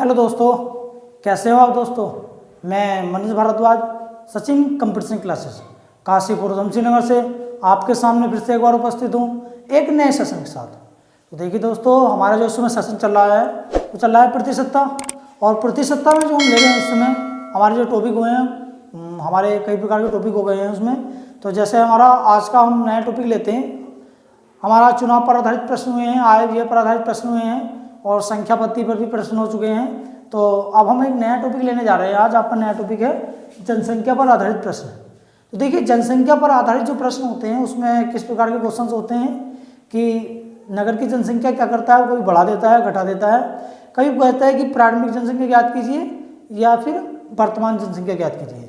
Hello दोस्तों, कैसे हो आप दोस्तों। मैं मनीष भारद्वाज सचिन कंप्यूटर क्लासेस काशीपुर शमशीनगर से आपके सामने फिर से एक बार उपस्थित हूँ एक नए सेशन के साथ। तो देखिए दोस्तों, हमारा जो इस समय सेशन चल रहा है वो चल रहा है प्रतिशतता। और प्रतिशतता में जो हम ले रहे हैं इस समय हमारे जो टॉपिक हुए हैं, हमारे कई प्रकार के टॉपिक हो गए हैं उसमें। तो जैसे हमारा आज का हम नया टॉपिक लेते हैं, हमारा चुनाव पर आधारित प्रश्न हुए हैं, आय व्यय पर आधारित प्रश्न हुए हैं और संख्या पत्ति पर भी प्रश्न हो चुके हैं। तो अब हम एक नया टॉपिक लेने जा रहे हैं। आज आपका नया टॉपिक है जनसंख्या पर आधारित प्रश्न। तो देखिए, जनसंख्या पर आधारित जो प्रश्न होते हैं उसमें किस प्रकार के क्वेश्चन होते हैं कि नगर की जनसंख्या क्या करता है, कोई बढ़ा देता है, घटा देता है। कभी कहता है कि प्रारंभिक जनसंख्या ज्ञात कीजिए या फिर वर्तमान जनसंख्या ज्ञात कीजिए,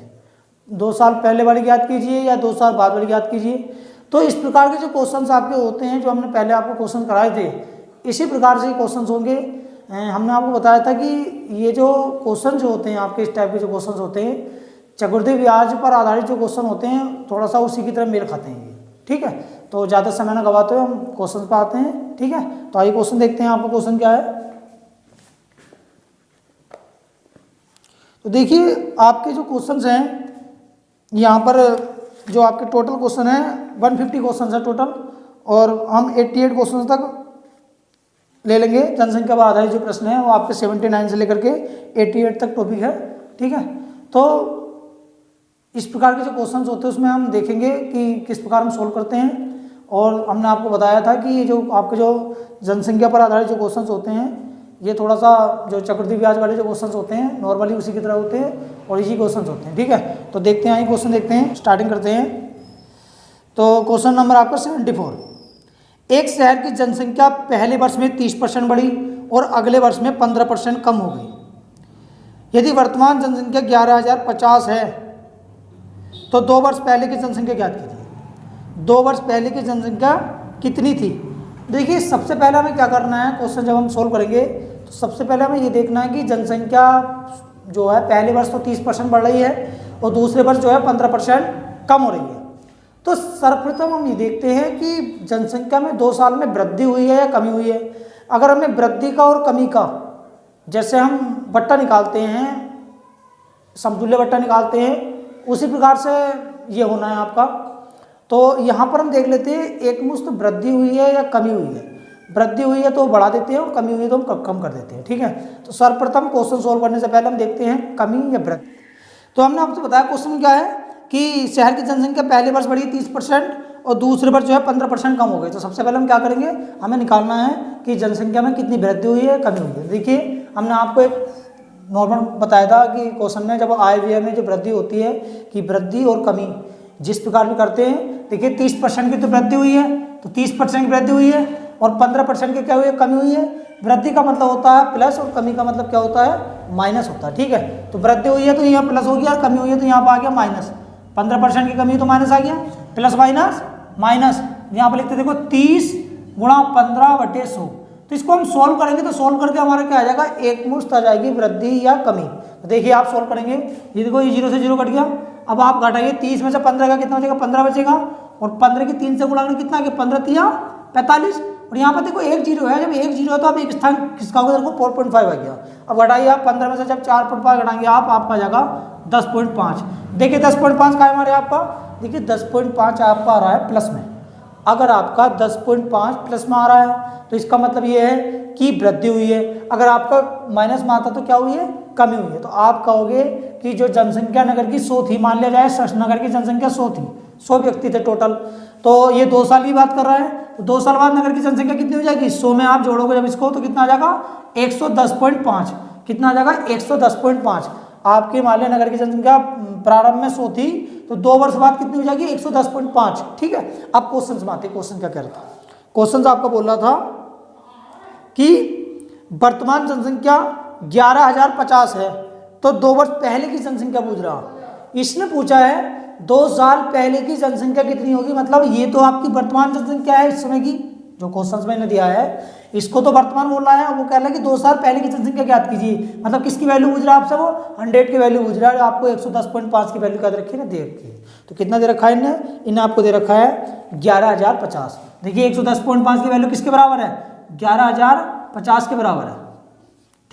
2 साल पहले वाली ज्ञात कीजिए या 2 साल बाद वाली ज्ञात कीजिए। तो इस प्रकार के जो क्वेश्चंस आपके होते हैं, जो हमने पहले आपको क्वेश्चन कराए थे, इसी प्रकार से क्वेश्चंस होंगे। हमने आपको बताया था कि ये जो क्वेश्चन जो होते हैं आपके, इस टाइप के जो क्वेश्चन होते हैं, चक्रवृद्धि ब्याज पर आधारित जो क्वेश्चन होते हैं, थोड़ा सा उसी की तरह मेल खाते हैं ये। ठीक है, तो ज़्यादा समय न गवाते हुए हम क्वेश्चन पर आते हैं। ठीक है, तो आइए क्वेश्चन देखते हैं। आपका क्वेश्चन क्या है, तो देखिए आपके जो क्वेश्चन हैं यहाँ पर, जो आपके टोटल क्वेश्चन है 150 क्वेश्चन है टोटल, और हम 88 क्वेश्चन तक ले लेंगे। जनसंख्या पर आधारित जो प्रश्न है वो आपके 79 से लेकर के 88 तक टॉपिक है। ठीक है, तो इस प्रकार के जो क्वेश्चंस होते हैं उसमें हम देखेंगे कि किस प्रकार हम सोल्व करते हैं। और हमने आपको बताया था कि ये जो आपके जो जनसंख्या पर आधारित जो क्वेश्चंस होते हैं, ये थोड़ा सा जो चक्रवृद्धि ब्याज वाले जो क्वेश्चंस होते हैं नॉर्मली उसी की तरह होते हैं और इजी क्वेश्चंस होते हैं। ठीक है, तो देखते हैं, आइए क्वेश्चन देखते हैं, स्टार्टिंग करते हैं। तो क्वेश्चन नंबर आपका 74। एक शहर की जनसंख्या पहले वर्ष में 30% बढ़ी और अगले वर्ष में 15% कम हो गई। यदि वर्तमान जनसंख्या 11,050 है तो 2 वर्ष पहले की जनसंख्या ज्ञात कीजिए। 2 वर्ष पहले की जनसंख्या कितनी थी। देखिए, सबसे पहले हमें क्या करना है, क्वेश्चन जब हम सोल्व करेंगे तो सबसे पहले हमें ये देखना है कि जनसंख्या जो है पहले वर्ष तो 30% बढ़ रही है और दूसरे वर्ष जो है 15% कम हो रही है। तो सर्वप्रथम हम ये देखते हैं कि जनसंख्या में 2 साल में वृद्धि हुई है या कमी हुई है। अगर हमें वृद्धि का और कमी का, जैसे हम बट्टा निकालते हैं, समतुल्य बट्टा निकालते हैं, उसी प्रकार से ये होना है आपका। तो यहाँ पर हम देख लेते हैं एक मुश्त वृद्धि हुई है या कमी हुई है। वृद्धि हुई है तो बढ़ा देते हैं और कमी हुई है तो हम कम कर देते हैं। ठीक है, तो सर्वप्रथम क्वेश्चन सोल्व करने से पहले हम देखते हैं कमी या वृद्धि। तो हमने आपसे बताया क्वेश्चन क्या है कि शहर की जनसंख्या पहले वर्ष बढ़ी 30% और दूसरे वर्ष जो है 15% कम हो गई। तो सबसे पहले हम क्या करेंगे, हमें निकालना है कि जनसंख्या में कितनी वृद्धि हुई है, कमी हुई है। देखिए, हमने आपको एक नॉर्मल बताया था कि क्वेश्चन में जब आय व्यय में जो वृद्धि होती है कि वृद्धि और कमी जिस प्रकार भी करते हैं, देखिए 30% की तो वृद्धि हुई है, तो 30% की वृद्धि हुई है और 15% की क्या हुई है, कमी हुई है। वृद्धि का मतलब होता है प्लस और कमी का मतलब क्या होता है, माइनस होता है। ठीक है, तो वृद्धि हुई है तो यहाँ प्लस हो गया और कमी हुई है तो यहाँ पर आ गया माइनस। 15% की कमी तो माइनस आ गया, प्लस माइनस माइनस, यहाँ पर लिखते देखो 30 गुणा 15/100। तो इसको हम सोल्व करेंगे तो सोल्व करके हमारा क्या आ जाएगा, एक मुश्त आ जाएगी वृद्धि या कमी। तो देखिए आप सोल्व करेंगे, ये देखो ये 0 से 0 कट गया। अब आप घटाइए 30 में से 15 का कितना बचेगा, 15 बचेगा और 15 की 3 से गुणा करके कितना आ गया, 15 तिया 45। और यहाँ पर देखो एक 0 है, जब एक 0 है तो आप एक स्थान खिसकाओगे देखो 4.5 आ गया। अब घटाइए आप 15 में से जब 4.5 घटाएंगे आपका आ जाएगा 10.5। देखिए 10.5 का है हमारे आपका, देखिए 10.5 आपका आ रहा है प्लस में। अगर आपका 10.5 प्लस में आ रहा है तो इसका मतलब ये है कि वृद्धि हुई है। अगर आपका माइनस में आता तो क्या हुई है, कमी हुई है। तो आप कहोगे कि जो जनसंख्या नगर की 100 थी, मान लिया जाए नगर की जनसंख्या 100 थी, 100 व्यक्ति थे टोटल, तो ये 2 साल की बात कर रहा है। तो 2 साल बाद नगर की जनसंख्या कितनी हो जाएगी, 100 में आप जोड़ोगे जब इसको तो कितना आ जाएगा, 110.5। कितना आ जाएगा, 110.5। आपके मान लिया नगर की जनसंख्या प्रारंभ में 100 थी तो 2 वर्ष बाद कितनी हो जाएगी, 110.5। ठीक है, अब क्वेश्चन में आते हैं। क्वेश्चन क्या कह रहा था, क्वेश्चन आपका बोल रहा था कि वर्तमान जनसंख्या 11,050 है तो 2 वर्ष पहले की जनसंख्या पूछ रहा। इसने पूछा है 2 साल पहले की जनसंख्या कितनी होगी, मतलब ये तो आपकी वर्तमान जनसंख्या है इस समय की, जो क्वेश्चन मैंने दिया है इसको तो वर्तमान बोल रहा है। वो कह रहा है कि 2 साल पहले की जनसंख्या ज्ञात कीजिए, मतलब किसकी वैल्यू पूछ रहा है आपसे, वो 100 की वैल्यू पूछ रहा है। आपको 110.5 की वैल्यू क्या दे रखी है ना, दे रखी है। तो कितना दे रखा है इन्हें आपको दे रखा है 11,050। देखिए 110.5 की वैल्यू किसके बराबर है, 11,050 के बराबर है।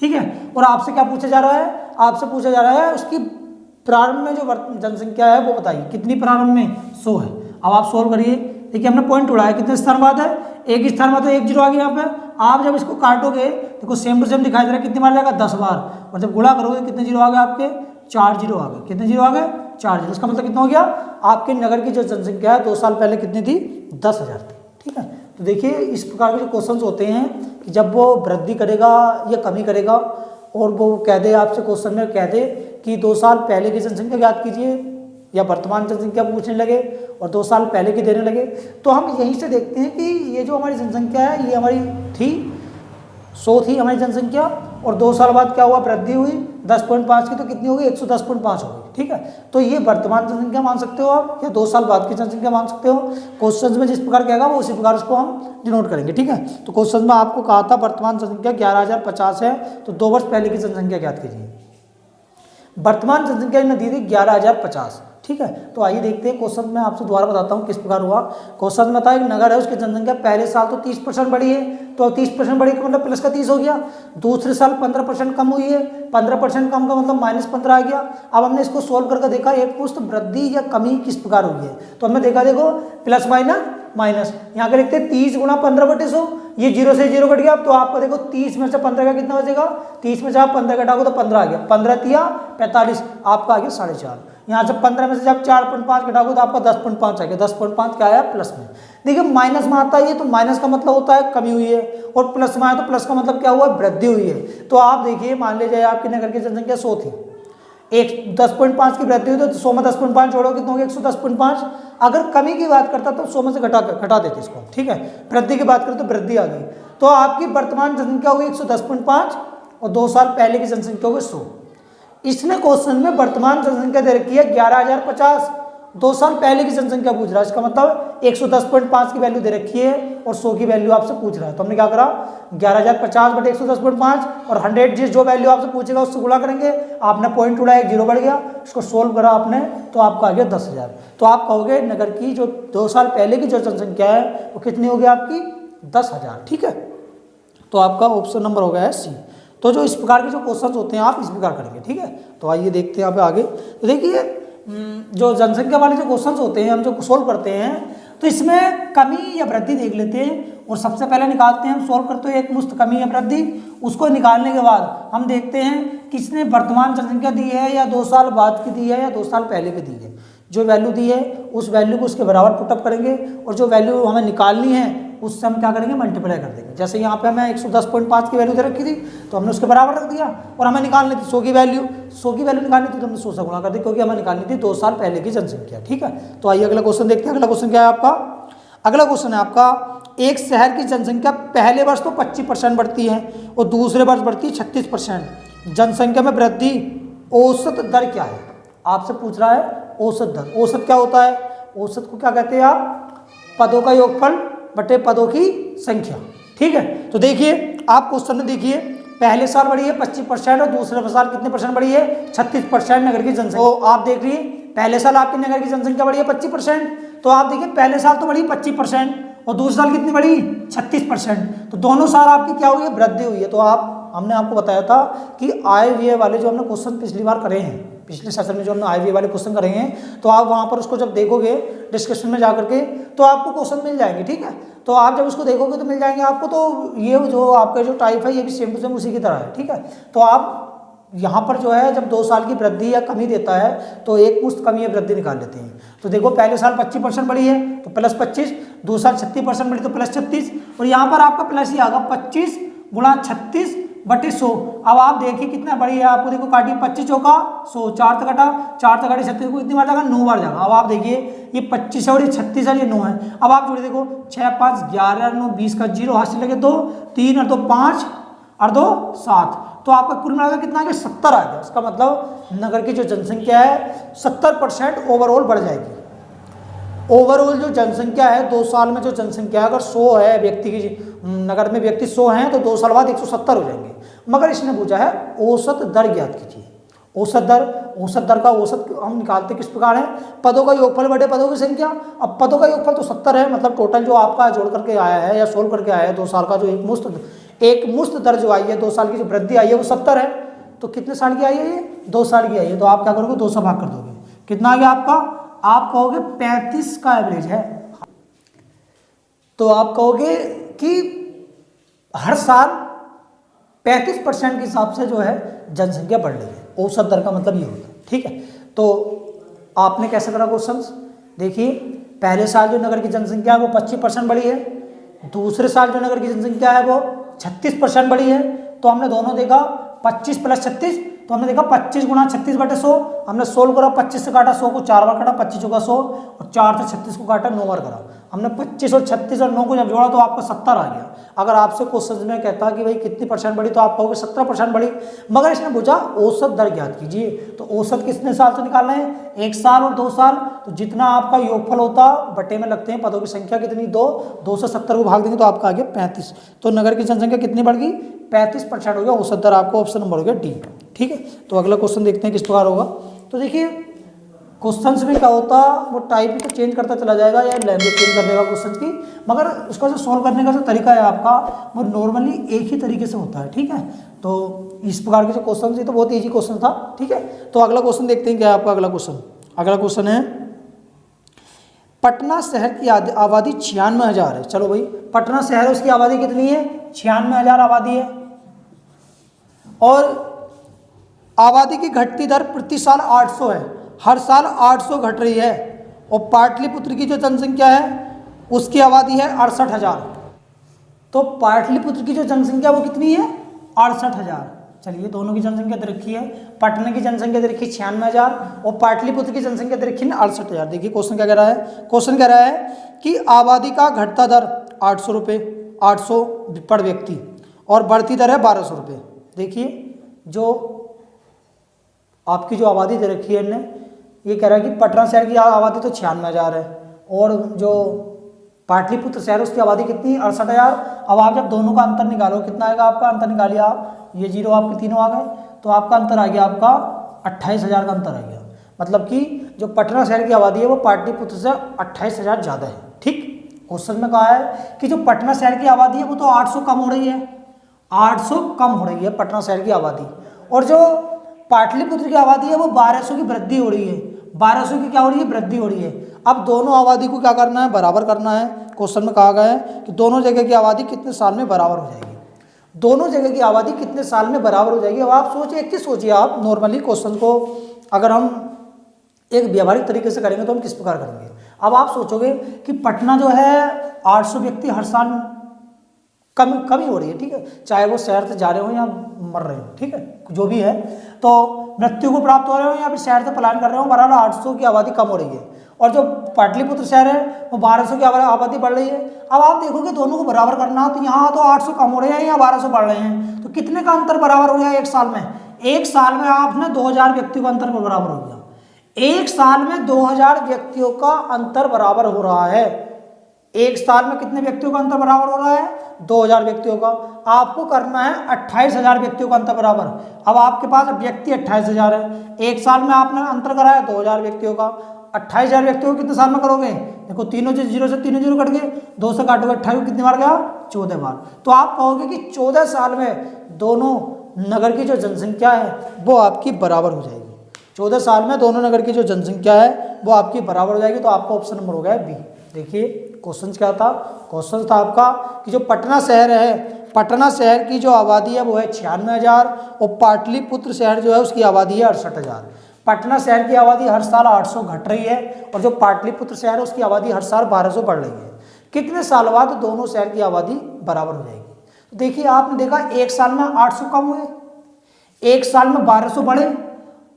ठीक है। और आपसे क्या पूछा जा रहा है, आपसे पूछा जा रहा है उसकी प्रारंभ में जो जनसंख्या है वो बताइए, कितनी प्रारंभ में, 100 है। अब आप सोल्व करिए। देखिए हमने पॉइंट उड़ाया, कितने स्थान बाद है, एक स्थान बाद, तो 1 जीरो आ गया यहाँ पे। आप जब इसको काटोगे देखो सेम टू सेम दिखाई दे रहा है, कितनी बार जाएगा, 10 बार। और जब गुणा करोगे कितने जीरो आ गए आपके, 4 जीरो आ गए। कितने जीरो आ गए, 4 जीरो। इसका मतलब कितना हो गया, आपके नगर की जो जनसंख्या है 2 साल पहले कितनी थी, 10,000 थी। ठीक है। तो देखिए इस प्रकार के जो क्वेश्चंस होते हैं कि जब वो वृद्धि करेगा या कमी करेगा और वो कह दे आपसे क्वेश्चन में कह दे कि 2 साल पहले की जनसंख्या ज्ञात कीजिए या वर्तमान जनसंख्या पूछने लगे और 2 साल पहले की देने लगे, तो हम यहीं से देखते हैं कि ये जो हमारी जनसंख्या है ये हमारी थी 100 थी हमारी जनसंख्या, और 2 साल बाद क्या हुआ, वृद्धि हुई 10.5 की, तो कितनी होगी, 110.5 होगी। ठीक है। तो ये वर्तमान जनसंख्या मान सकते हो आप, या 2 साल बाद की जनसंख्या मान सकते हो। क्वेश्चन में जिस प्रकार कहेगा वो उसी प्रकार उसको हम डिनोट करेंगे। ठीक है। तो क्वेश्चन में आपको कहा था वर्तमान जनसंख्या 11,050 है, तो 2 वर्ष पहले की जनसंख्या ज्ञात कीजिए। वर्तमान जनसंख्या ने दी थी 11,050। ठीक है। तो आइए देखते हैं क्वेश्चन में आपसे दोबारा बताता हूँ किस प्रकार हुआ। क्वेश्चन में था एक नगर है, उसकी जनसंख्या पहले साल तो 30% बढ़ी है, तो 30% बढ़ी का मतलब प्लस का 30 हो गया। दूसरे साल 15% कम हुई है, 15% कम का मतलब -15 आ गया। अब हमने इसको सोल्व करके देखा एक पुष्ट वृद्धि या कमी किस प्रकार हुई है, तो हमने देखा देखो प्लस माइनस माइनस, यहाँ पे देखते हैं 30 गुणा 15/100, ये 0 से 0 कट गया। तो आपको देखो 30 में से 15 का कितना बचेगा, 30 में से आप 15 घटाओगे तो 15 आ गया, 15 तिया 45, आपका आ गया 4.5। यहाँ से 15 में से जब 4.5 घटाओगे तो आपका 10.5 आ गया, 10.5 क्या आया, प्लस में। देखिए माइनस में आता है ये, तो माइनस का मतलब होता है कमी हुई है, और प्लस में आया तो प्लस का मतलब क्या हुआ, वृद्धि हुई है। तो आप देखिए मान लीजिए आपके नगर की जनसंख्या 100 थी, 10.5 की वृद्धि हुई तो 100 में 10.5 जोड़ो कितना हो गया, 110.5। अगर कमी की बात करता तो 100 में से घटा देते इसको। ठीक है। वृद्धि की बात करें तो वृद्धि आ गई, तो आपकी वर्तमान जनसंख्या हुई 110.5 और 2 साल पहले की जनसंख्या हुई 100। इसने क्वेश्चन में वर्तमान जनसंख्या दे रखी है 11,050, 2 साल पहले की जनसंख्या पूछ रहा है, इसका मतलब 110.5 की वैल्यू दे रखी है और 100 की वैल्यू आपसे पूछ रहा है। तो हमने क्या करा, 11,050 बटे 110.5 और 100 जिस जो वैल्यू आपसे पूछेगा उससे गुणा करेंगे। आपने पॉइंट उड़ाया, 1 जीरो बढ़ गया, इसको सोल्व करा आपने तो आपका आ गया 10,000। तो आप कहोगे नगर की जो 2 साल पहले की जो जनसंख्या है वो कितनी होगी आपकी, 10,000। ठीक है। तो आपका ऑप्शन नंबर हो गया है सी। तो जो इस प्रकार के जो क्वेश्चंस होते हैं आप इस प्रकार करेंगे। ठीक है। तो आइए देखते हैं यहाँ पे आगे। तो देखिए जो जनसंख्या वाले जो क्वेश्चंस होते हैं हम जो सोल्व करते हैं तो इसमें कमी या वृद्धि देख लेते हैं और सबसे पहले निकालते हैं, हम सोल्व करते हैं एक मुश्त कमी या वृद्धि। उसको निकालने के बाद हम देखते हैं किसने वर्तमान जनसंख्या दी है या 2 साल बाद की दी है या 2 साल पहले की दी है। जो वैल्यू दी है उस वैल्यू को उसके बराबर पुटअप करेंगे और जो वैल्यू हमें निकालनी है उससे हम क्या करेंगे, मल्टीप्लाई कर देंगे। जैसे यहाँ पे हमें 110.5 की वैल्यू दे रखी थी तो हमने उसके बराबर रख दिया, और हमें निकालनी थी 100 की वैल्यू, 100 की वैल्यू निकालनी थी तो हमने 100 से गुणा कर दी, क्योंकि हमें निकालनी थी 2 साल पहले की जनसंख्या। ठीक है। तो आइए अगला क्वेश्चन देखते हैं। अगला क्वेश्चन क्या है आपका, अगला क्वेश्चन है आपका, एक शहर की जनसंख्या पहले वर्ष तो 25% बढ़ती है और दूसरे वर्ष बढ़ती है 36%। जनसंख्या में वृद्धि औसत दर क्या है, आपसे पूछ रहा है औसत दर। औसत क्या होता है, औसत को क्या कहते हैं आप, पदों का योगफल बटे पदों की संख्या। ठीक है। तो देखिए आप क्वेश्चन में देखिए पहले साल बढ़ी है 25% और दूसरे साल कितने परसेंट बढ़ी है, 36% नगर की जनसंख्या। तो आप देख रही पहले साल आपके नगर की जनसंख्या बढ़ी है 25%, तो आप देखिए पहले साल तो बढ़ी 25% और दूसरे साल कितनी बढ़ी 36%, तो दोनों साल आपकी क्या हुई है, वृद्धि हुई है। तो हमने आपको बताया था कि आय व्यय वाले जो हमने क्वेश्चन पिछली बार करे हैं, पिछले सेशन में जो हमने आय व्यय वाले क्वेश्चन करे हैं, तो आप वहाँ पर उसको जब देखोगे डिस्कशन में जाकर के तो आपको क्वेश्चन मिल जाएंगे। ठीक है। तो आप जब उसको देखोगे तो मिल जाएंगे आपको। तो ये जो आपका जो टाइप है ये भी सेम टू सेम उसी की तरह है। ठीक है। तो आप यहाँ पर जो है जब 2 साल की वृद्धि या कमी देता है तो एक मुश्त कमी या वृद्धि निकाल लेते हैं। तो देखो पहले साल 25% बढ़ी है तो प्लस 25, दूसरा 36% बढ़ी तो प्लस 36, और यहाँ पर आपका प्लस ही आएगा 25 गुणा 36 बटे 100। अब आप देखिए कितना बढ़ी है, आपको देखो काटिए 25 चौका 100, 4 तक कटा, 4 तक काटिए 36 को कितनी बार जाएगा, 9 बार जाएगा। अब आप देखिए ये 25 है और ये 36 है, ये 9 है। अब आप जोड़िए देखो 6 5 11 9 20 का 0 हाथ से लगे 2 3 और 2 5 और 2 7, तो आपका कुल मिलाकर कितना आ गया, 70 आ गया। इसका मतलब नगर की जो जनसंख्या है 70% ओवरऑल बढ़ जाएगी। ओवरऑल जो जनसंख्या है 2 साल में जो जनसंख्या अगर 100 है व्यक्ति की, नगर में व्यक्ति 100 हैं तो 2 साल बाद 170 हो जाएंगे। मगर इसने पूछा है औसत दर ज्ञात कीजिए। औसत दर का औसत हम निकालते किस प्रकार है, पदों का योगफल बटे पदों की संख्या। अब पदों का योगफल तो 70 है, मतलब टोटल जो आपका जोड़ करके आया है या सोल्व करके आया है 2 साल का जो एक मुश्त दर जो आई है 2 साल की जो वृद्धि आई है वो 70 है, तो कितने साल की आई है ये 2 साल की आई है, तो आप क्या करोगे 2 से भाग कर दोगे, कितना आ गया आपका, आप कहोगे 35 का एवरेज है। तो आप कहोगे कि हर साल 35% के हिसाब से जो है जनसंख्या बढ़ रही है, औसत दर का मतलब ये होता है, ठीक है। तो आपने कैसे करा क्वेश्चन, देखिए पहले साल जो नगर की जनसंख्या है वो 25% बढ़ी है, दूसरे साल जो नगर की जनसंख्या है वो 36% बढ़ी है। तो हमने दोनों देखा 25 + 36, तो हमने देखा 25 × 36/100, हमने सोल्व करा, 25 से काटा 100 को 4 बार काटा, 25 का 100 और 4 से 36 को काटा 9 बार करा, हमने 25 और 36 और 9 को जब जोड़ा तो आपका 70 आ गया। अगर आपसे क्वेश्चन में कहता कि भाई कितनी % बढ़ी, तो आप कहोगे 17% बढ़ी, मगर इसने पूछा औसत दर ज्ञात कीजिए, तो औसत कितने साल से निकालना है, 1 साल और 2 साल, तो जितना आपका योगफल होता बटे में लगते हैं पदों की संख्या कितनी 2 से 70 को भाग देंगे तो आपका आ गया 35, तो नगर की जनसंख्या कितनी बढ़ गई 35% हो गया, औसत दर आपको ऑप्शन नंबर हो गया डी, ठीक है। तो अगला क्वेश्चन देखते हैं किस प्रकार होगा। तो देखिए क्वेश्चंस में क्या होता, वो टाइप तो चेंज करता चला जाएगा या लैंग्वेज चेंज कर देगा क्वेश्चन की, मगर उसका जो सॉल्व करने का जो तरीका है आपका वो नॉर्मली एक ही तरीके से होता है, ठीक है। तो इस प्रकार के जो क्वेश्चन है तो बहुत ईजी क्वेश्चन था, ठीक है। तो अगला क्वेश्चन देखते हैं क्या है आपका अगला क्वेश्चन। अगला क्वेश्चन है पटना शहर की आबादी 96,000 है। चलो भाई पटना शहर है उसकी आबादी कितनी है 96,000 आबादी है, और आबादी की घटती दर प्रति साल 800 है, हर साल 800 घट रही है, और पाटलिपुत्र की जो जनसंख्या है उसकी आबादी है 68,000। तो पाटलिपुत्र की जो जनसंख्या वो कितनी है 68,000। चलिए दोनों की जनसंख्या दे रखी है, पटना की जनसंख्या दे रखी है 96,000 और पाटलिपुत्र की जनसंख्या दे रखी है 68,000। देखिए क्वेश्चन क्या कह रहा है, क्वेश्चन कह रहा है कि आबादी का घटता दर 800 रुपये 800 पर व्यक्ति और बढ़ती दर है 1200 रुपये। देखिए जो आपकी जो आबादी दे रखी है इनने, ये कह रहा है कि पटना शहर की आबादी तो 96,000 है, और जो पाटलिपुत्र शहर उसकी आबादी कितनी 68,000। अब आप जब दोनों का अंतर निकालो कितना आएगा आपका, अंतर निकालिए आप, ये जीरो आपके तीनों आ गए, तो आपका अंतर आ गया आपका 28,000 का अंतर आ गया। मतलब कि जो पटना शहर की आबादी है वो पाटलिपुत्र से 28,000 ज़्यादा है, ठीक। क्वेश्चन में कहा है कि जो पटना शहर की आबादी है वो तो 800 कम हो रही है, 800 कम हो रही है पटना शहर की आबादी, और जो पाटलिपुत्र की आबादी है वो 1200 की वृद्धि हो रही है, 1200 की क्या हो रही है वृद्धि हो रही है। अब दोनों आबादी को क्या करना है बराबर करना है। क्वेश्चन में कहा गया है कि दोनों जगह की आबादी कितने साल में बराबर हो जाएगी, दोनों जगह की आबादी कितने साल में बराबर हो जाएगी। अब आप सोचिए, एक चीज सोचिए आप, नॉर्मली क्वेश्चन को अगर हम एक व्यवहारिक तरीके से करेंगे तो हम किस प्रकार करेंगे। अब आप सोचोगे कि पटना जो है 800 व्यक्ति हर साल कमी हो रही है, ठीक है, चाहे वो शहर से जा रहे हो या मर रहे हो, ठीक है, जो भी है, तो मृत्यु को प्राप्त हो रहे हो या फिर शहर से पलायन कर रहे हो, बराबर 800 की आबादी कम हो रही है, और जो पाटलिपुत्र शहर है वो 1200 की आबादी बढ़ रही है। अब आप देखोगे दोनों को बराबर करना, तो यहाँ तो 800 कम हो रहे हैं, यहाँ 1200 बढ़ रहे हैं, तो कितने का अंतर बराबर हो गया एक साल में, एक साल में आपने 2000 व्यक्तियों का अंतर बराबर हो गया, एक साल में 2000 व्यक्तियों का अंतर बराबर हो रहा है। एक साल में कितने व्यक्तियों का अंतर बराबर हो रहा है 2000 व्यक्तियों का। आपको करना है 28,000 व्यक्तियों का अंतर बराबर। अब आपके पास व्यक्ति 28,000 है, एक साल में आपने अंतर कराया 2000 व्यक्तियों का, 28,000 व्यक्तियों को कितने साल में करोगे, देखो तीनों जीरो से तीनों जीरो कट गए, 2 से काटोगे 28 कितनी बार गया 14 बार। तो आप कहोगे कि 14 साल में दोनों नगर की जो जनसंख्या है वो आपकी बराबर हो जाएगी, 14 साल में दोनों नगर की जो जनसंख्या है वो आपकी बराबर हो जाएगी। तो आपका ऑप्शन नंबर हो गया बी। देखिए क्वेश्चन क्या था, क्वेश्चन था आपका कि जो पटना शहर है, पटना शहर की जो आबादी है वो है 96,000 और पाटलिपुत्र शहर जो है उसकी आबादी है 68,000। पटना शहर की आबादी हर साल 800 घट रही है, और जो पाटलिपुत्र शहर है उसकी आबादी हर साल 1200 बढ़ रही है। कितने साल बाद दोनों शहर की आबादी बराबर हो जाएगी। तो देखिए आपने देखा एक साल में 800 कम हुए, एक साल में 1200 बढ़े,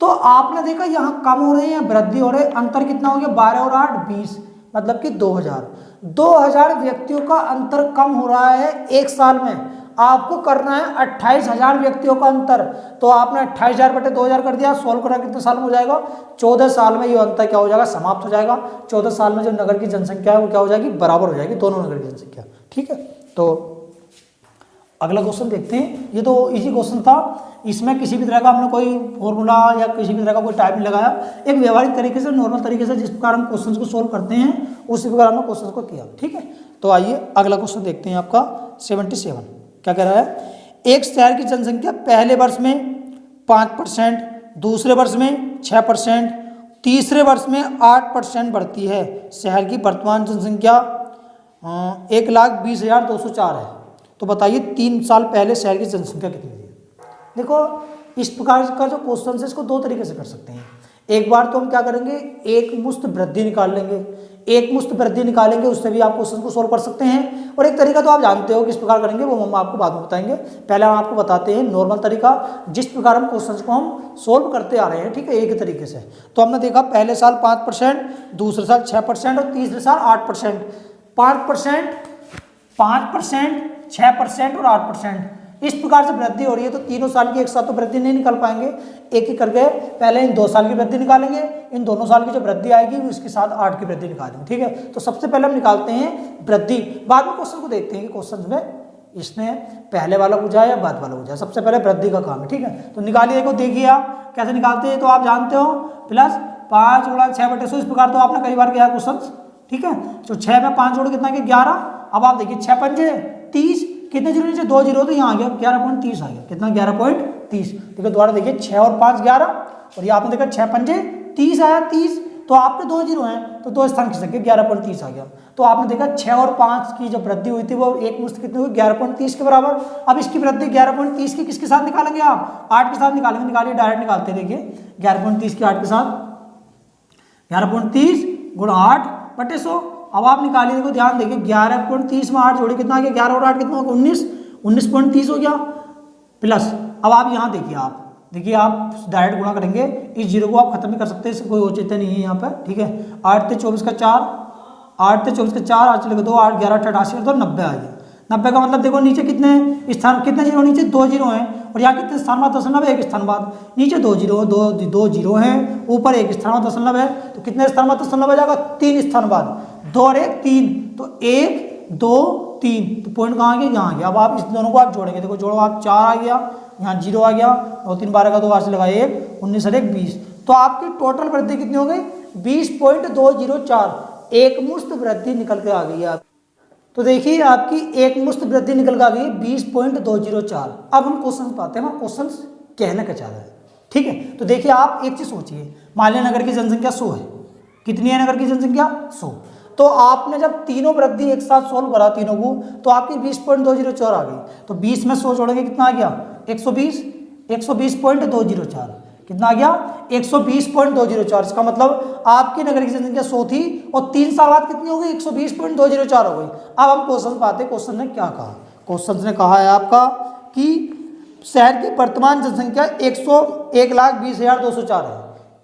तो आपने देखा यहाँ कम हो रहे हैं वृद्धि हो रहे, अंतर कितना हो गया 12 और 8 20, मतलब कि 2000 व्यक्तियों का अंतर कम हो रहा है एक साल में। आपको करना है 28,000 व्यक्तियों का अंतर, तो आपने 28,000 बटे 2000 कर दिया, सोल्व करा कितने साल में हो जाएगा 14 साल में ये अंतर क्या हो जाएगा समाप्त हो जाएगा। 14 साल में जो नगर की जनसंख्या है वो क्या हो जाएगी बराबर हो जाएगी, दोनों नगर की जनसंख्या, ठीक है। तो अगला क्वेश्चन देखते हैं, ये तो इजी क्वेश्चन था, इसमें किसी भी तरह का हमने कोई फॉर्मूला या किसी भी तरह का कोई टाइप नहीं लगाया, एक व्यवहारिक तरीके से नॉर्मल तरीके से जिस प्रकार हम क्वेश्चन को सोल्व करते हैं उसी प्रकार हमने क्वेश्चन को किया, ठीक है। तो आइए अगला क्वेश्चन देखते हैं आपका 77। क्या कह रहा है, एक शहर की जनसंख्या पहले वर्ष में 5%, दूसरे वर्ष में 6%, तीसरे वर्ष में 8% बढ़ती है। शहर की वर्तमान जनसंख्या 1,20,204 है। तो बताइए 3 साल पहले शहर की जनसंख्या कितनी थी। देखो इस प्रकार का जो क्वेश्चन है इसको दो तरीके से कर सकते हैं। एक बार तो हम क्या करेंगे, एक मुश्त वृद्धि निकाल लेंगे, एक मुश्त वृद्धि निकालेंगे, उससे भी आप क्वेश्चन को सोल्व कर सकते हैं। और एक तरीका तो आप जानते हो किस प्रकार करेंगे, वो हम आपको बाद में बताएंगे। पहले हम आपको बताते हैं नॉर्मल तरीका, जिस प्रकार हम क्वेश्चन को हम सोल्व करते आ रहे हैं, ठीक है, एक ही तरीके से। तो हमने देखा पहले साल 5%, दूसरे साल 6% और तीसरे साल 8%। 5%, 5%, 6% और 8%, इस प्रकार से वृद्धि हो रही है। तो तीनों साल की एक साथ तो वृद्धि नहीं निकाल पाएंगे, एक एक करके पहले इन 2 साल की वृद्धि निकालेंगे, इन दोनों साल की जो वृद्धि आएगी उसके साथ 8 की वृद्धि निकालेंगे, ठीक है। तो सबसे पहले हम निकालते हैं वृद्धि, बाद में क्वेश्चन को देखते हैं कि क्वेश्चन में इसने पहले वाला पूछा या बाद वाला पूछा। सबसे पहले वृद्धि का काम है, ठीक है। तो निकालिए, देखो देखिए आप कैसे निकालते हैं, तो आप जानते हो प्लस 5 × 6/100, इस प्रकार तो आपने कई बार किया क्वेश्चन, ठीक है। तो 6 में 5 जोड़ कितना किया, 11। अब आप देखिए 6 पंजे 30, कितने जीरो नीचे 2 जीरो, तो यहाँ आ गया 11.30 आ गया, कितना 11.30। देखो दोबारा देखिए 6 और 5 11, और ये आपने देखा 6 पंजे 30 आया 30, तो आपके 2 जीरो हैं तो 2 स्थान खिसक गए, 11.30 आ गया। तो आपने देखा 6 और 5 की जो वृद्धि हुई थी वो एक मुश्त कितनी हुई, 11.30 के बराबर। अब इसकी वृद्धि 11.30 की किसके साथ निकालेंगे आप, 8 के साथ निकालेंगे। निकालिए, डायरेक्ट निकालते हैं। देखिए 11.30 की 8 के साथ, 11.30 × 8/100। अब आप निकालिए, देखो ध्यान देखिए 11.30 में 8 जोड़े कितना आ गया, 11 और 8 कितना होगा 19, 19.30 हो गया प्लस। अब आप यहाँ देखिए, आप डायरेक्ट गुणा करेंगे, इस जीरो को आप खत्म भी कर सकते हैं, इससे कोई औचित्य नहीं है यहाँ पर, ठीक है। 8 × 24 का 4, 8 × 24 का 4, 8 चलेगा 2, 8 11 88 तो 90 आ गया। 90 का मतलब देखो नीचे कितने स्थान, कितने जीरो, नीचे 2 जीरो हैं, और यहाँ कितने स्थान बाद दशमलव है, 1 स्थान बाद। नीचे 2 जीरो, दो जीरो हैं, ऊपर 1 स्थान बाद दशमलव है, तो कितने स्थान बाद दशमलव हो जाएगा, 3 स्थान बाद। 2 और 1 3, तो 1 2 3, तो पॉइंट कहाँ आ गया, यहाँ आ गया। अब आप इस दोनों को आप जोड़ेंगे, देखो जोड़ो आप, 4 आ गया, यहाँ 0 आ गया, और 3 12 का 2 से लगा 1, 19 और 1 20। तो आपकी टोटल वृद्धि कितनी हो गई, 20.204, एक मुश्त वृद्धि निकल के आ गई है। तो देखिए आपकी एक मुश्त वृद्धि निकल के आ गई 20.204। अब हम क्वेश्चन पाते हैं, क्वेश्चन कहने का चाह रहा है, ठीक है। तो देखिए आप एक चीज सोचिए, मान लिया नगर की जनसंख्या 100 है, कितनी है नगर की जनसंख्या 100। तो आपने जब तीनों वृद्धि एक साथ सोल्व करा तीनों को, तो आपकी 20.204 आ गई। तो 20 में 100 जोड़ेंगे कितना आ गया, 120, 120.204 कितना आ गया, 120.204। इसका मतलब आपकी नगर की जनसंख्या 100 थी और 3 साल बाद कितनी हो गई, 120.204 हो गई। अब हम क्वेश्चन पाते, क्वेश्चन ने क्या कहा, क्वेश्चन ने कहा है आपका कि शहर की वर्तमान जनसंख्या 1,20,204 है,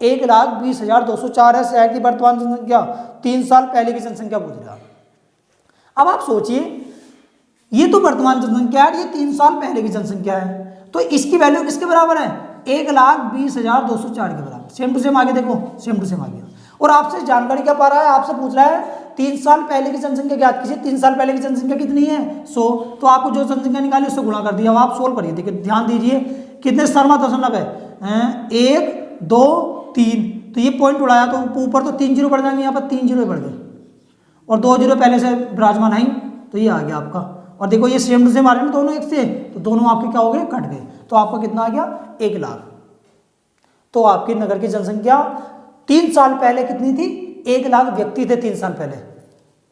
1,20,204 है शहर की वर्तमान जनसंख्या। 3 साल पहले की जनसंख्या पूछ रहा। अब आप सोचिए, ये तो वर्तमान जनसंख्या है, ये 3 साल पहले की जनसंख्या है, तो इसकी वैल्यू किसके बराबर है, 1,20,204 के बराबर। सेम टू सेम आगे देखो, सेम टू सेम आ गया। और आपसे जानकारी क्या पा रहा है, आपसे पूछ रहा है 3 साल पहले की जनसंख्या ज्ञात कीजिए। 3 साल पहले की जनसंख्या कितनी है, 100। तो आपको जो जनसंख्या निकाली उससे गुणा कर दिया। अब आप सोल्व करिए, देखिए ध्यान दीजिए कितने स्थान बाद दशमलव है, 1 2 3, तो ये पॉइंट उड़ाया तो ऊपर तो 3 जीरो बढ़ जाएंगे, यहाँ पर 3 जीरो बढ़ गए, और 2 जीरो पहले से विराजमान है, तो ये आ गया आपका। और देखो ये सेम टू सेम आ रहे हैं दोनों एक से, तो दोनों आपके क्या हो गए, कट गए। तो आपका कितना आ गया, 1 लाख। तो आपकी नगर की जनसंख्या 3 साल पहले कितनी थी, 1 लाख व्यक्ति थे 3 साल पहले,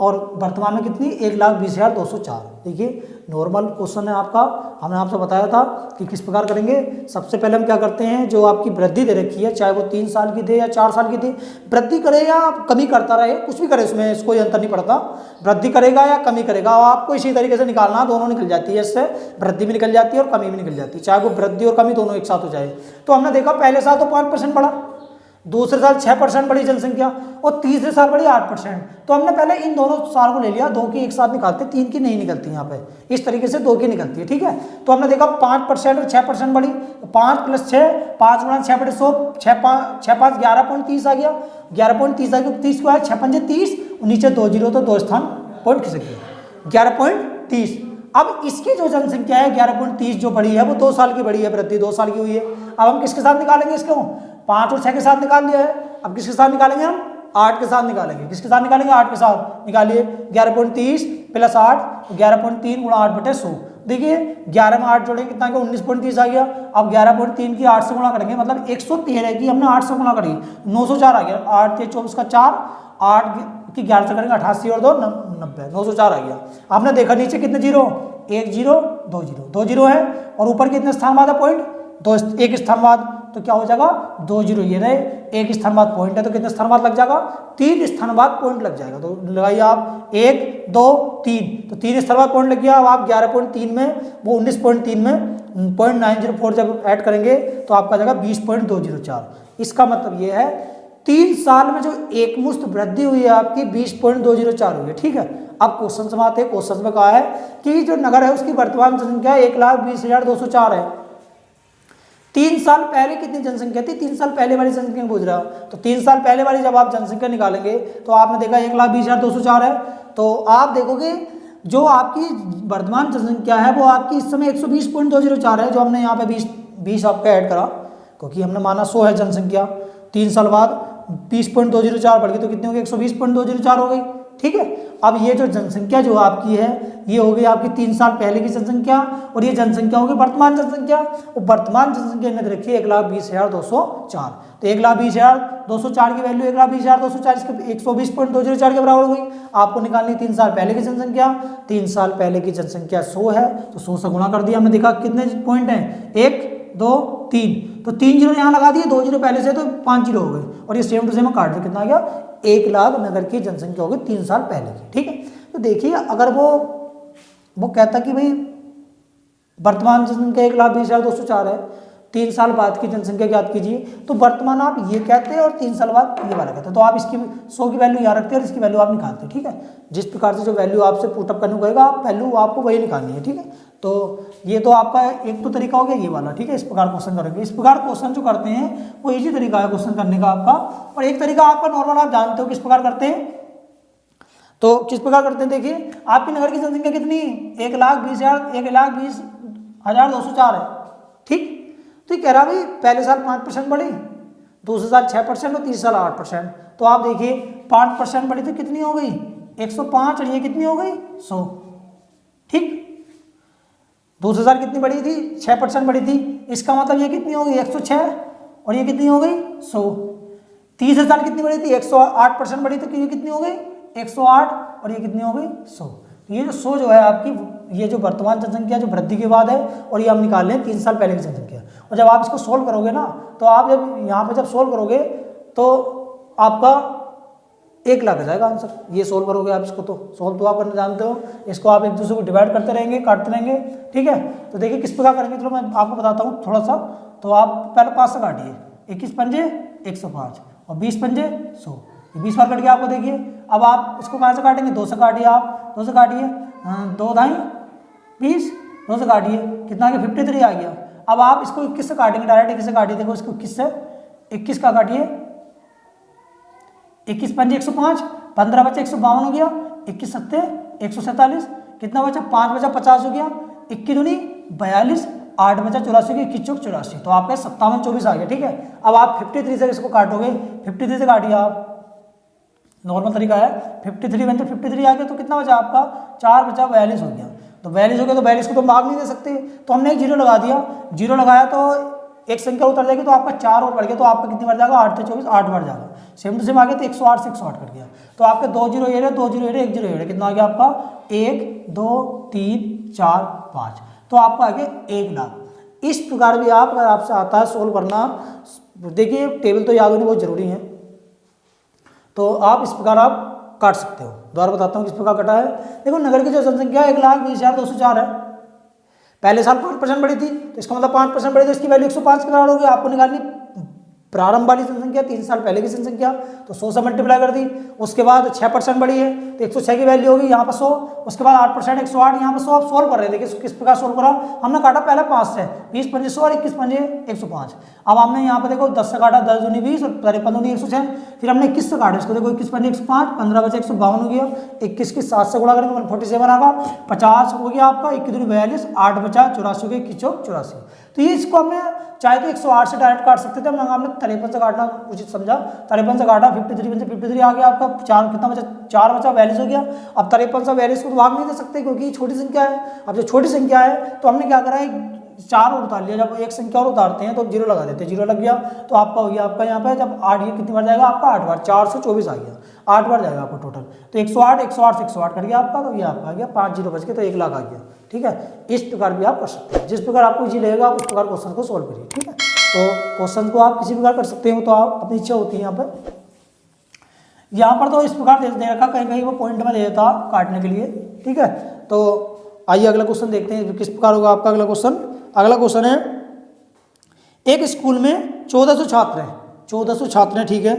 और वर्तमान में कितनी, 1,20,204। देखिए नॉर्मल क्वेश्चन है आपका, हमने आपसे बताया था कि किस प्रकार करेंगे। सबसे पहले हम क्या करते हैं, जो आपकी वृद्धि दे रखी है, चाहे वो 3 साल की दे या 4 साल की दे, वृद्धि करे या कमी करता रहे, कुछ भी करे, उसमें कोई अंतर नहीं पड़ता, वृद्धि करेगा या कमी करेगा, आपको इसी तरीके से निकालना, दोनों निकल जाती है, इससे वृद्धि भी निकल जाती है और कमी भी निकल जाती है, चाहे वो वृद्धि और कमी दोनों एक साथ हो जाए। तो हमने देखा पहले साल तो 5% बढ़ा, दूसरे साल 6% बढ़ी जनसंख्या, और तीसरे साल बढ़ी 8%। तो हमने पहले इन दोनों साल को ले लिया, 2 की एक साथ निकालते, 3 की नहीं निकलती यहाँ पे, इस तरीके से 2 की निकलती है, ठीक है। तो हमने देखा 5% और 6% बढ़ी, 5 + 6, 5 × 6/100, 6 5 11.30 आ गया, 11.30 आ गया, 30 को आया 6 पंजे 30, नीचे 2 जीरो तो 2 स्थान पॉइंट खिसक गया, 11.30। अब इसकी जो जनसंख्या है 11.30 जो बढ़ी है वो 2 साल की बढ़ी है, वृद्धि 2 साल की हुई है। अब हम किसके साथ निकालेंगे इसको, 5 और 6 के साथ निकाल लिया है, अब किसके साथ निकालेंगे हम, 8 के साथ निकालेंगे। किसके साथ निकालेंगे, 8 के साथ निकालिए, 11.30 + 8, 11.3 × 8/100, देखिए 11 में 8 जोड़ेंगे कितना गया 19.30 आ गया। अब 11.3 की 8 से गुणा करेंगे मतलब 113 की हमने 8 से गुणा करी 904 आ गया। 8 के 24 का 4, 8 की 11 से करेंगे 88 और 2 90, 904 आ गया। आपने देखा नीचे कितने जीरो, 1 0 2 0, 2 0 है और ऊपर कितने स्थान बाद है पॉइंट, दो एक स्थान बाद, तो क्या हो जाएगा 2 0 ये रहे, एक स्थान बाद पॉइंट है तो कितने स्थान बाद लग जाएगा 3 स्थान बाद पॉइंट लग जाएगा। तो लगाइए आप 1 2 3, तो 3 स्थान बाद पॉइंट लग गया। अब आप 11.3 में वो 19.3 में 0.904 जब ऐड करेंगे तो आपका जाएगा 20.204। इसका मतलब ये है 3 साल में जो एक मुश्त वृद्धि हुई है आपकी 20.204 हुई है। ठीक है, अब क्वेश्चन में आते हैं। क्वेश्चन में कहा है कि जो नगर है उसकी वर्तमान जनसंख्या 1,20,204 है। 3 साल पहले कितनी जनसंख्या थी, 3 साल पहले वाली जनसंख्या पूछ रहा। तो 3 साल पहले वाली जब आप जनसंख्या निकालेंगे तो आपने देखा 1,20,204 है। तो आप देखोगे जो आपकी वर्तमान जनसंख्या है वो आपकी इस समय 120.204 है, जो हमने यहाँ पे 20 आपका ऐड करा क्योंकि हमने माना 100 है जनसंख्या। 3 साल बाद 20.204 बढ़ गई तो कितनी हो गई 120.204 हो गई। ठीक है, अब ये जो जनसंख्या जो आपकी है ये हो गई आपकी 3 साल पहले की जनसंख्या और ये जनसंख्या होगी वर्तमान जनसंख्या। और वर्तमान जनसंख्या ने रखी 1,20,204। तो 1,20,204 की वैल्यू 1,20,204 इसके 120.204 के बराबर हो गई। आपको निकालनी 3 साल पहले की जनसंख्या। 3 साल पहले की जनसंख्या 100 है तो 100 से गुणा कर दिया। हमने देखा कितने पॉइंट हैं 1 2 3, तो 3 जीरो यहाँ लगा दिए, 2 जीरो पहले से तो 5 जीरो हो गए और ये सेम टू सेम काट दिया। कितना आ गया 1 लाख नगर की जनसंख्या होगी 3 साल पहले की। ठीक है, तो देखिए अगर वो कहता कि भाई वर्तमान जनसंख्या 1,20,204 है, 3 साल बाद की जनसंख्या ज्ञात कीजिए, तो वर्तमान आप ये कहते हैं और 3 साल बाद ये वाला कहते हैं। तो आप इसकी 100 की वैल्यू यहाँ रखते हैं और इसकी वैल्यू आप निकालते हैं। ठीक है, जिस प्रकार से जो वैल्यू आपसे पुटअप करने को कहेगा आप वैल्यू आपको वही निकालनी है। ठीक है, तो ये तो आपका एक तो तरीका हो गया ये वाला। ठीक है, इस प्रकार क्वेश्चन करेंगे। इस प्रकार क्वेश्चन जो करते हैं वो इजी तरीका है क्वेश्चन करने का आपका। और एक तरीका आपका नॉर्मल आप जानते हो किस प्रकार करते हैं, तो किस प्रकार करते हैं देखिए आपकी नगर की जनसंख्या कितनी 1,20,204 है। ठीक, तो ये कह रहा भाई पहले साल 5% बढ़ी, दूसरे साल 6% और तीसरे साल 8%। तो आप देखिए 5% बढ़ी तो कितनी हो गई 105 और ये कितनी हो गई 100। ठीक, दूसरे साल कितनी बढ़ी थी 6% बढ़ी थी, इसका मतलब ये कितनी हो गई 106 और ये कितनी हो गई 100। तीसरे साल कितनी बढ़ी थी 108% बढ़ी तो ये कितनी हो गई 108 और ये कितनी हो गई 100। तो ये जो 100 जो है आपकी ये जो वर्तमान जनसंख्या जो वृद्धि के बाद है और ये हम निकाल लें 3 साल पहले की जनसंख्या। और जब आप इसको सोल्व करोगे ना तो आप जब यहाँ पे जब सोल्व करोगे तो आपका 1 लाख आ जाएगा आंसर। ये सोल्व करोगे आप इसको, तो सोल्व तो आप करना जानते हो, इसको आप एक दूसरे को डिवाइड करते रहेंगे काटते रहेंगे। ठीक है, तो देखिए किस प्रकार करेंगे, चलो मैं आपको बताता हूँ थोड़ा सा। तो आप पहले 5 से काटिए, 21 पंजे 105 और 20 पंजे 100, 20 बार कट गया आपको। देखिए अब आप इसको कहाँ से काटेंगे 2 से काटिए, आप 2 से काटिए, 2 ढाई 20, 2 से काटिए कितना आ गया 53 आ गया। अब आप इसको 21 से काटेंगे, डायरेक्ट 21 से काटिए। देखो इसको 21 से 21 का काटिए, 21 पंजे 105, 15 बचा 152 हो गया, 21 सत्ते 147, कितना बचा 5 बचा 50 हो गया, 21 दूनी 42, 8 बचा 84 की 21 चौक 84, तो आपका 57 24 आ गया। ठीक है, अब आप 53 से इसको काटोगे, 53 से काटिए आप, नॉर्मल तरीका है 53 बन तो 53 आ गया, तो कितना बचा आपका 4 बचा 42 हो गया। तो 42 हो गया तो 42 को तो भाग नहीं दे सकते, तो हमने एक जीरो लगा दिया, जीरो लगाया तो एक संख्या उतर जाएगी तो आपका 4 और बढ़ गया, तो आपका कितनी बढ़ जाएगा 8 से 24 8 बढ़ जाएगा। सेम टू सेम आ गया तो 108 से 108 कट गया, तो आपके 2 जीरो ये रहे 2 जीरो ये रहे 1 जीरो ये रहे, कितना आ गया आपका 1 2 3 4 5, तो आपका आ गया 1 लाख। इस प्रकार भी आप अगर आपसे आता है सोल्व करना, देखिए टेबल तो याद होनी बहुत जरूरी है, तो आप इस प्रकार आप काट सकते हो। दोबारा बताता हूँ किस प्रकार कटा है। देखो नगर की जो जनसंख्या 1,20,204 है, पहले साल 5% बढ़ी थी, तो इसका मतलब 5% बढ़ी तो इसकी वैल्यू 105 के बराबर होगी। आपको निकालनी प्रारंभ वाली जनसंख्या 3 साल पहले की जनसंख्या, तो 100 से मल्टीप्लाई कर दी। उसके बाद 6% बढ़ी है तो 106 की वैल्यू होगी यहाँ पर 100, उसके बाद 8% 108, यहाँ पर 100 आप सोल्व कर रहे हैं। देखिए किस प्रकार सोल्व करा, हमने काटा पहले 5 से, 20 पंजे 100 और 21 पंजे 105। अब हमने यहाँ पर देखो 10 से काटा, 10 दूनी 20 और 53 दूनी 106, फिर हमने 21 से काटा, इसको देखो 21 पंजे 105, 15 बचे 152 हो गया, 21 की 7 से गुणा करेंगे 47 आएगा, 50 हो गया आपका, 21 दूनी 42, 8 बचा 84 के 21 चौक 84, तो ये इसको हमने चाहे तो 108 से डायरेक्ट काट सकते थे, मगर हमने 53 से काटना उचित समझा। 53 से काटा, 53 में से 53 आ गया आपका, 4 कितना बचा, 4 बचा, 42 हो गया। अब 53 से 42 को तो भाग नहीं दे सकते क्योंकि छोटी संख्या है। अब जो छोटी संख्या है तो हमने क्या करा है, 4 और उतार लिया। जब एक संख्या और उतारते हैं तो 0 लगा देते हैं, 0 लग गया तो आपका हो गया आपका यहाँ पे जब 8, ये कितनी बार जाएगा आपका 8 बार, 424 आ गया, 8 बार जाएगा आपको टोटल। तो 108 108 से 108 कट गया आपका, तो ये आपका आ गया 5 0 बच के, तो 1 लाख आ गया। ठीक है, इस प्रकार भी आप कर सकते हैं, जिस प्रकार आपको इजी लगेगा आप उस प्रकार क्वेश्चन को सोल्व करिए। ठीक है, तो क्वेश्चन को आप किसी प्रकार कर सकते हो, तो आप अपनी इच्छा होती है। यहाँ पर तो इस प्रकार दे रखा, कहीं कहीं वो पॉइंट में दे देता काटने के लिए। ठीक है, तो आइए अगला क्वेश्चन देखते हैं किस प्रकार होगा आपका अगला क्वेश्चन। अगला क्वेश्चन है, एक स्कूल में 1400 छात्र हैं, 1400 छात्र हैं, ठीक है,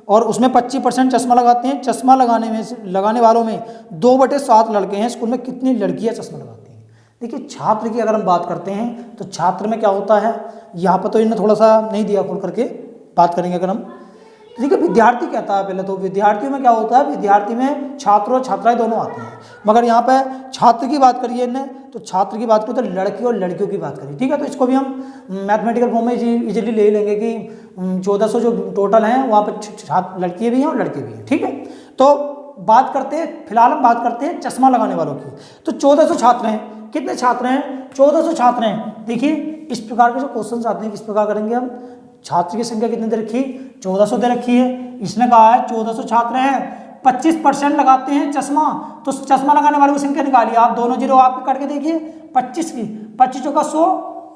और उसमें 25% चश्मा लगाते हैं। चश्मा लगाने वालों में 2/7 लड़के हैं, स्कूल में कितनी लड़कियां चश्मा लगाती हैं? देखिए, छात्र की अगर हम बात करते हैं तो छात्र में क्या होता है, यहाँ पर तो इन्हें थोड़ा सा नहीं दिया, खोल करके बात करेंगे अगर हम। देखिए, विद्यार्थी कहता है पहले तो, विद्यार्थियों में क्या होता है, विद्यार्थी में छात्र और छात्राएं दोनों आते हैं, मगर यहाँ पे छात्र की बात करिए इन्हें, तो छात्र की बात करें तो लड़के और लड़कियों की बात करिए। ठीक है, तो इसको भी हम मैथमेटिकल फॉर्म में इजीली ले लेंगे कि 1400 जो टोटल हैं वहाँ पर लड़कियाँ भी हैं और लड़के भी हैं। ठीक है, तो बात करते हैं, फिलहाल हम बात करते हैं चश्मा लगाने वालों की। तो 1400 छात्र हैं, कितने छात्र हैं, 1400 छात्र हैं। देखिए, इस प्रकार के जो क्वेश्चन आते हैं किस प्रकार करेंगे हम, छात्र की संख्या कितनी दे रखी, 1400 दे रखी है, इसने कहा है 1400 छात्र हैं, 25% लगाते हैं चश्मा, तो चश्मा लगाने वालों की संख्या निकालिए आप, दोनों जीरो आपके करके देखिए, 25 की 25 चौका 100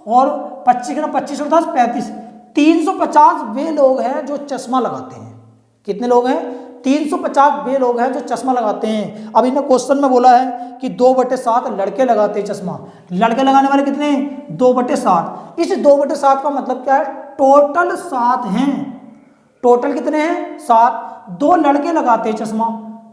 और 25 और 10 35, 350 वे लोग हैं जो चश्मा लगाते हैं। कितने लोग हैं, 350 वे लोग हैं जो चश्मा लगाते हैं। अब इन्हें क्वेश्चन में बोला है कि 2/7 लड़के लगाते हैं चश्मा, लड़के लगाने वाले कितने, 2/7। इस 2/7 का मतलब क्या है, टोटल 7 हैं, टोटल कितने हैं, 7। 2 लड़के लगाते हैं चश्मा,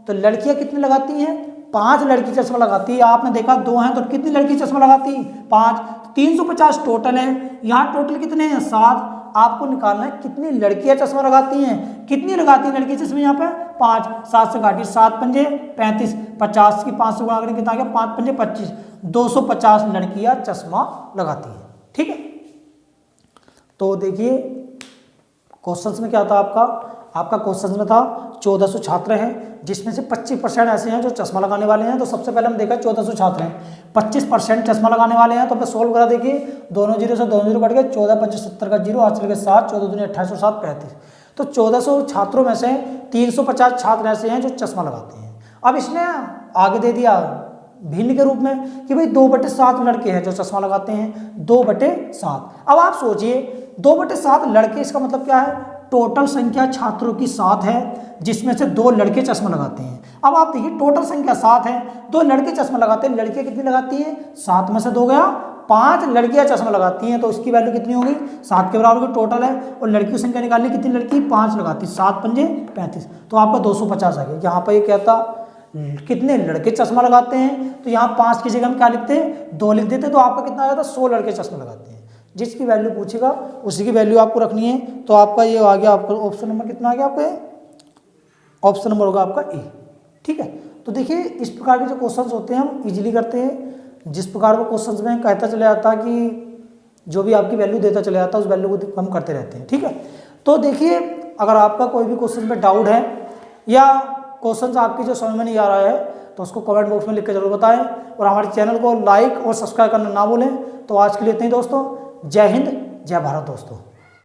तो लड़कियां कितनी लगाती हैं, 5 लड़की चश्मा लगाती है। आपने देखा 2 हैं तो कितनी लड़की चश्मा लगाती है, 5। 350 टोटल है, यहाँ टोटल कितने हैं, 7। आपको निकालना है कितनी लड़कियां चश्मा लगाती हैं, कितनी लगाती हैं लड़की चश्मे यहाँ पे, 5। 7 से काटिए, 7 पंजे 35, 50 की 5 से गुणा करें कितना आ गया, 5 पंजे 25, 250 लड़कियां चश्मा लगाती हैं। ठीक है, तो देखिए क्वेश्चंस में क्या था आपका क्वेश्चंस में था 1400 छात्र हैं, जिसमें से 25% ऐसे हैं जो चश्मा लगाने वाले हैं। तो सबसे पहले हम देखा 1400 छात्र हैं, 25% चश्मा लगाने वाले हैं, तो मैं सोल्व करा, देखिए दोनों जीरो से दोनों जीरो कट गए, 14 25 70 का जीरो, 8 चल गए 7, 14 दूनी 28 और 7 35। तो 1400 छात्रों में से 350 छात्र ऐसे हैं जो चश्मा लगाते हैं। अब इसने आगे दे दिया भिन्न के रूप में कि भाई 2/7 लड़के हैं जो चश्मा लगाते हैं, 2/7। अब आप सोचिए 2/7 लड़के, इसका मतलब क्या है, टोटल संख्या छात्रों की 7 है, जिसमें से 2 लड़के चश्मा लगाते हैं। अब आप देखिए टोटल संख्या 7 है, 2 लड़के चश्मा लगाते हैं, लड़कियां कितनी लगाती हैं, 7 में से 2 गया, 5 लड़कियां चश्मा लगाती हैं, तो इसकी वैल्यू कितनी होगी, 7 के बराबर की टोटल है, और लड़कियों की संख्या निकालनी, कितनी लड़की, 5 लगाती, 7 पंजे 35, तो आपका 250 आ गया। यहाँ पर ये कहता कितने लड़के चश्मा लगाते हैं, तो यहाँ 5 की जगह हम क्या लिखते हैं, 2 लिख देते, तो आपका कितना आ जाता, 100 लड़के चश्मा लगाते हैं। जिसकी वैल्यू पूछेगा उसी की वैल्यू आपको रखनी है। तो आपका ये आ गया, आपका ऑप्शन नंबर कितना आ गया, आपका ऑप्शन नंबर होगा आपका ए। ठीक है, तो देखिए इस प्रकार के जो क्वेश्चंस होते हैं हम इजीली करते हैं। जिस प्रकार को क्वेश्चंस में कहता चला जाता कि जो भी आपकी वैल्यू देता चला जाता है उस वैल्यू को हम करते रहते हैं। ठीक है, तो देखिए अगर आपका कोई भी क्वेश्चन में डाउट है या क्वेश्चन आपकी जो समझ में नहीं आ रहा है तो उसको कमेंट बॉक्स में लिख कर जरूर बताएं, और हमारे चैनल को लाइक और सब्सक्राइब करना ना भूलें। तो आज के लिए इतना ही दोस्तों, जय हिंद जय भारत दोस्तों।